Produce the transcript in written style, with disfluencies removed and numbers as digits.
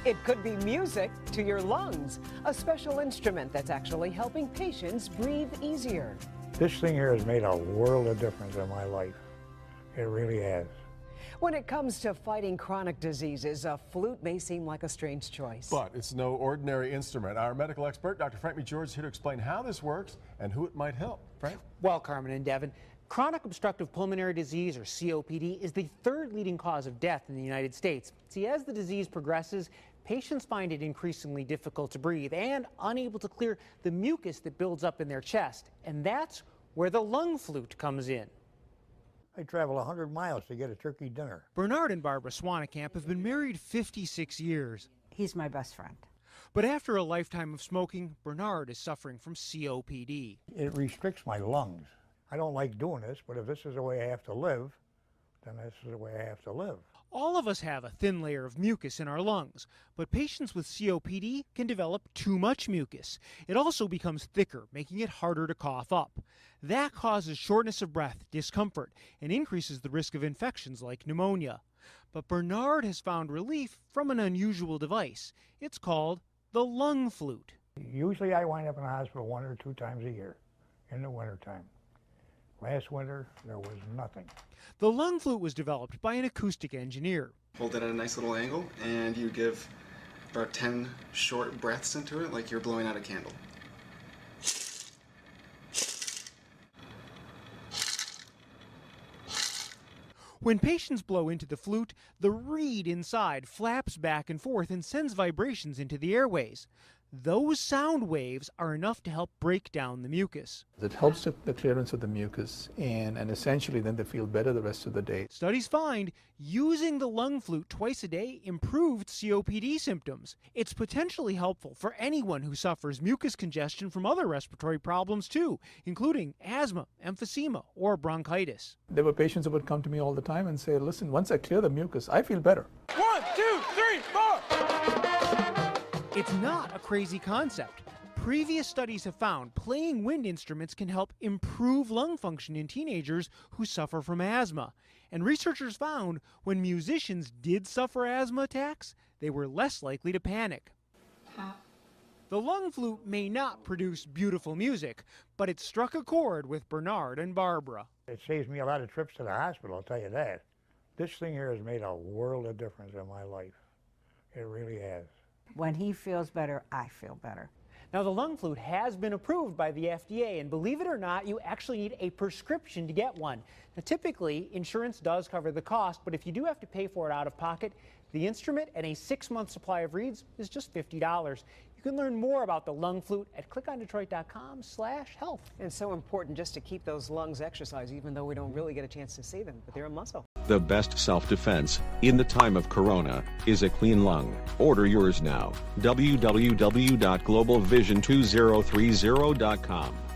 It could be music to your lungs, a special instrument that's actually helping patients breathe easier. This thing here has made a world of difference in my life. It really has. When it comes to fighting chronic diseases, a flute may seem like a strange choice. But it's no ordinary instrument. Our medical expert, Dr. Frank McGeorge, is here to explain how this works and who it might help. Frank? Well, Carmen and Devin, chronic obstructive pulmonary disease, or COPD, is the third leading cause of death in the United States. See, as the disease progresses, patients find it increasingly difficult to breathe and unable to clear the mucus that builds up in their chest. And that's where the lung flute comes in. I travel 100 miles to get a turkey dinner. Bernard and Barbara Swanekamp have been married 56 years. He's my best friend. But after a lifetime of smoking, Bernard is suffering from COPD. It restricts my lungs. I don't like doing this, but if this is the way I have to live, then this is the way I have to live. All of us have a thin layer of mucus in our lungs, but patients with COPD can develop too much mucus. It also becomes thicker, making it harder to cough up. That causes shortness of breath, discomfort, and increases the risk of infections like pneumonia. But Bernard has found relief from an unusual device. It's called the lung flute. Usually I wind up in the hospital 1 or 2 times a year in the wintertime. Last winter, there was nothing. The lung flute was developed by an acoustic engineer. Hold it at a nice little angle, and you give about 10 short breaths into it, like you're blowing out a candle. When patients blow into the flute, the reed inside flaps back and forth and sends vibrations into the airways. Those sound waves are enough to help break down the mucus. It helps the clearance of the mucus, and essentially then they feel better the rest of the day. Studies find using the lung flute twice a day improved COPD symptoms. It's potentially helpful for anyone who suffers mucus congestion from other respiratory problems too, including asthma, emphysema, or bronchitis. There were patients who would come to me all the time and say, listen, once I clear the mucus, I feel better. 1, 2, 3, 4! It's not a crazy concept. Previous studies have found playing wind instruments can help improve lung function in teenagers who suffer from asthma. And researchers found when musicians did suffer asthma attacks, they were less likely to panic. The lung flute may not produce beautiful music, but it struck a chord with Bernard and Barbara. It saves me a lot of trips to the hospital, I'll tell you that. This thing here has made a world of difference in my life. It really has. When he feels better, I feel better. Now, the lung flute has been approved by the FDA, and believe it or not, you actually need a prescription to get one. Now, typically, insurance does cover the cost, but if you do have to pay for it out of pocket, the instrument and a 6-month supply of reeds is just $50. You can learn more about the lung flute at clickondetroit.com/health. And so important just to keep those lungs exercised, even though we don't really get a chance to see them, but they're a muscle. The best self-defense in the time of corona is a clean lung. Order yours now. www.globalvision2030.com